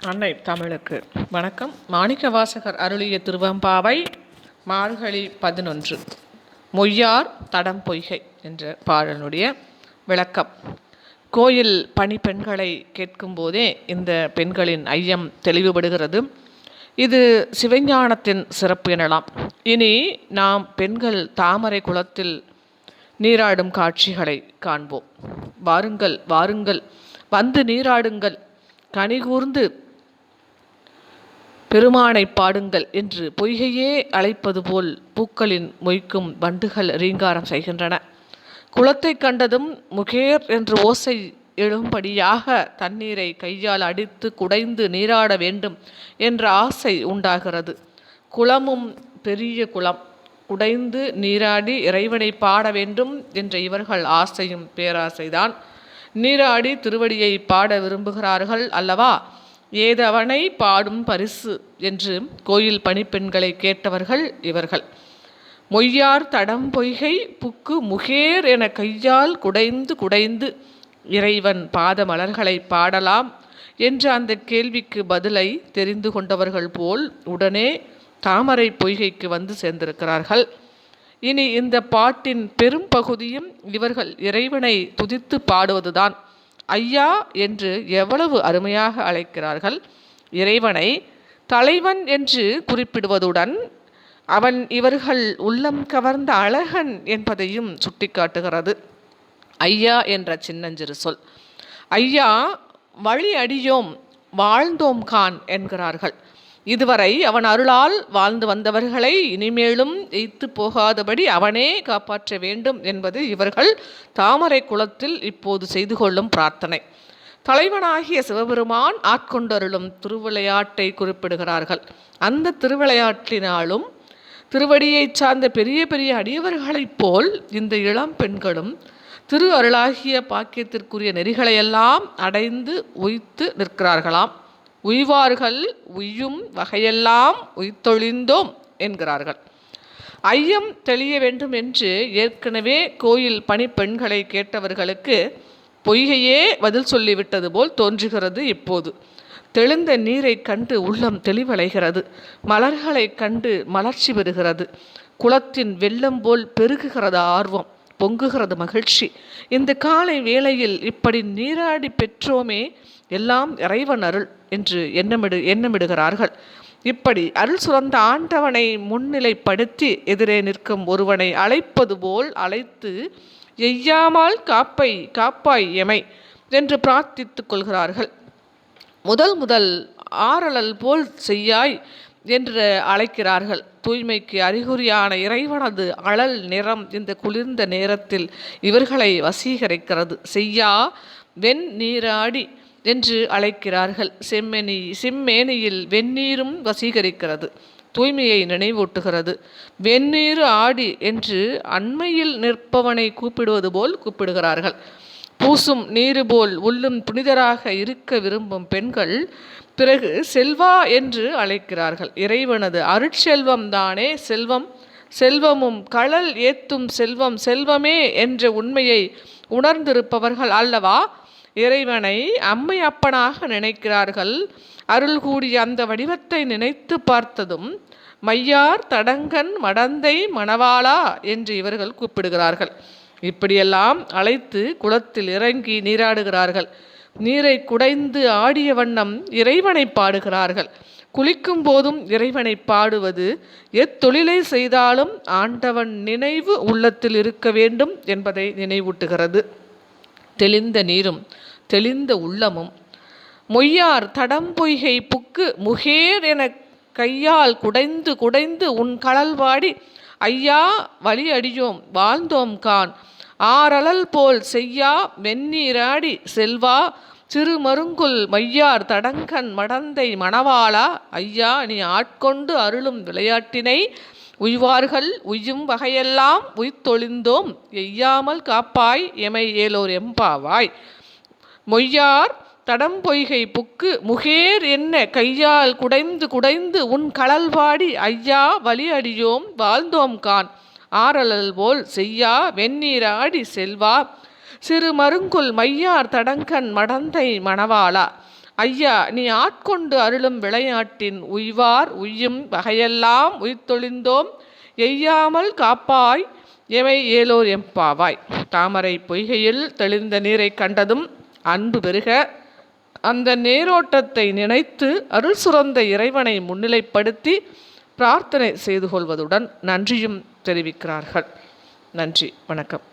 அன்னை தமிழுக்கு வணக்கம். மாணிக்கவாசகர் அருளிய திருவெம்பாவை மார்கழி 11 மொய்யார் தடம் பொய்கை என்ற பாடலுடைய விளக்கம். கோயில் பணிப்பெண்களை கேட்கும்போதே இந்த பெண்களின் ஐயம் தெளிவுபடுகிறது. இது சிவஞானத்தின் சிறப்பு எனலாம். இனி நாம் பெண்கள் தாமரை குளத்தில் நீராடும் காட்சிகளை காண்போம். வாருங்கள் வாருங்கள், வந்து நீராடுங்கள், கனிகூர்ந்து பெருமானை பாடுங்கள் என்று பொய்கையே அழைப்பது போல் பூக்களின் மொய்க்கும் வண்டுகள் ரீங்காரம் செய்கின்றன. குளத்தை கண்டதும் முகேர் என்று ஓசை எழும்படியாக தண்ணீரை கையால் அடித்து குடைந்து நீராட வேண்டும் என்ற ஆசை உண்டாகிறது. குளமும் பெரிய குளம், குடைந்து நீராடி இறைவனை பாட வேண்டும் என்ற இவர்கள் ஆசையும் பேராசைதான். நீராடி திருவடியை பாட விரும்புகிறார்கள் அல்லவா? ஏதவனை பாடும் பரிசு என்று கோயில் பணிப்பெண்களை கேட்டவர்கள் இவர்கள். மொய்யார் தடம் பொய்கை புக்கு முகேர் என கையால் குடைந்து குடைந்து இறைவன் பாத மலர்களை பாடலாம் என்ற அந்த கேள்விக்கு பதிலை தெரிந்து கொண்டவர்கள் போல் உடனே தாமரை பொய்கைக்கு வந்து சேர்ந்திருக்கிறார்கள். இனி இந்த பாட்டின் பெரும் பகுதியும் இவர்கள் இறைவனை துதித்து பாடுவதுதான். ஐயா என்று எவ்வளவு அருமையாக அழைக்கிறார்கள். இறைவனை தலைவன் என்று குறிப்பிடுவதுடன் அவன் இவர்கள் உள்ளம் கவர்ந்த அழகன் என்பதையும் சுட்டிக்காட்டுகிறது. ஐயா என்ற சின்னஞ்சிறு சொல். ஐயா வழி அடியோம் வாழ்ந்தோம் கான் என்கிறார்கள். இதுவரை அவன் அருளால் வாழ்ந்து வந்தவர்களை இனிமேலும் எய்த்து போகாதபடி அவனே காப்பாற்ற வேண்டும் என்பது இவர்கள் தாமரை குளத்தில் இப்போது செய்து கொள்ளும் பிரார்த்தனை. தலைவனாகிய சிவபெருமான் ஆட்கொண்டருளும் திருவிளையாட்டை குறிப்பிடுகிறார்கள். அந்த திருவிளையாட்டினாலும் திருவடியை சார்ந்த பெரிய பெரிய அடியவர்களைப் போல் இந்த இளம் பெண்களும் திரு அருளாகிய பாக்கியத்திற்குரிய நெறிகளையெல்லாம் அடைந்து உய்த்து நிற்கிறார்களாம். உய்வார்கள் உய்யும் வகையெல்லாம் உய்த்தொழிந்தோம் என்கிறார்கள். ஐயம் தெளிய வேண்டும் என்று ஏற்கனவே கோயில் பணிப்பெண்களை கேட்டவர்களுக்கு பொய்கையே பதில் சொல்லிவிட்டது போல் தோன்றுகிறது. இப்போது தெளிந்த நீரை கண்டு உள்ளம் தெளிவடைகிறது. மலர்களை கண்டு மலர்ச்சி பெறுகிறது. குளத்தின் வெள்ளம் போல் பெருகுகிறது ஆர்வம், பொங்குகிறது மகிழ்ச்சி. இந்த காலை வேளையில் இப்படி நீராடி பெற்றோமே, எல்லாம் இறைவன் அருள் என்று எண்ணமிடுகிறார்கள். இப்படி அருள் சுரந்த ஆண்டவனை முன்னிலைப்படுத்தி எதிரே நிற்கும் ஒருவனை அழைப்பது போல் அழைத்து எய்யாமல் காப்பாய் எமை என்று பிரார்த்தித்துக் கொள்கிறார்கள். முதல் ஆரலல் போல் செய்யாய் என்று அழைக்கிறார்கள். தூய்மைக்கு அறிகுறியான இறைவனது அழல் நிறம் இந்த குளிர்ந்த நேரத்தில் இவர்களை வசீகரிக்கிறது. செய்யா வெண் நீராடி என்று அழைக்கிறார்கள். செம்மேனியில் வெந்நீரும் வசீகரிக்கிறது, தூய்மையை நினைவூட்டுகிறது. வெந்நீர் ஆடி என்று அண்மையில் நிற்பவனை கூப்பிடுவது போல் கூப்பிடுகிறார்கள். பூசும் நீரு போல் உள்ளும் புனிதராக இருக்க விரும்பும் பெண்கள் பிறகு செல்வா என்று அழைக்கிறார்கள். இறைவனது அருட்செல்வம் தானே செல்வம். செல்வமும் களல் ஏத்தும் செல்வம் செல்வமே என்ற உண்மையை உணர்ந்திருப்பவர்கள் அல்லவா இறைவனை அம்மை அப்பனாக நினைக்கிறார்கள். அருள் கூடிய அந்த வடிவத்தை நினைத்து பார்த்ததும் மையார் தடங்கன் மடந்தை மணவாளா என்று இவர்கள் கூப்பிடுகிறார்கள். இப்படியெல்லாம் அழைத்து குளத்தில் இறங்கி நீராடுகிறார்கள். நீரை குடைந்து ஆடிய வண்ணம் இறைவனை பாடுகிறார்கள். குளிக்கும் போதும் இறைவனை பாடுவது எத்தொழிலை செய்தாலும் ஆண்டவன் நினைவு உள்ளத்தில் இருக்க வேண்டும் என்பதை நினைவூட்டுகிறது. தெளிந்த நீரும் தெளிந்த உள்ளமும். மொய்யார் தடம் பொய்கை புக்கு முகேர் என கையால் குடைந்து குடைந்து உன் கழல்வாடி ஐயா வழி அடியோம் வாழ்ந்தோம் கான் ஆரலல் போல் செய்யா வெந்நீராடி செல்வா சிறு மருங்குல் மையார் தடங்கன் மடந்தை மணவாளா. ஐயா நீ ஆட்கொண்டு அருளும் விளையாட்டினை உய்வார்கள் உய்யும் வகையெல்லாம் உய்த்தொழிந்தோம் எய்யாமல் காப்பாய் எமை ஏலோர் எம்பாவாய். மொய்யார் தடம் பொய்கை புக்கு முகேர் என்ன கையால் குடைந்து குடைந்து உன் கழல்வாடி ஐயா வழி அடியோம் வாழ்ந்தோம் கான் ஆரலல் போல் செய்யா வெந்நீராடி செல்வா சிறு மருங்குல் மையார் தடங்கன் மடந்தை மணவாளா. ஐயா, நீ ஆட்கொண்டு அருளும் விளையாட்டின் உய்வார் உய்யும் வகையெல்லாம் உய்தொழிந்தோம் எய்யாமல் காப்பாய் எவை ஏலோர் எம்பாவாய். தாமரை பொய்கையில் தெளிந்த நீரை கண்டதும் அன்பு பெருக அந்த நேரோட்டத்தை நினைத்து அருள் சுரந்த இறைவனை முன்னிலைப்படுத்தி பிரார்த்தனை செய்து கொள்வதுடன் நன்றியும் தெரிவிக்கிறார்கள். நன்றி, வணக்கம்.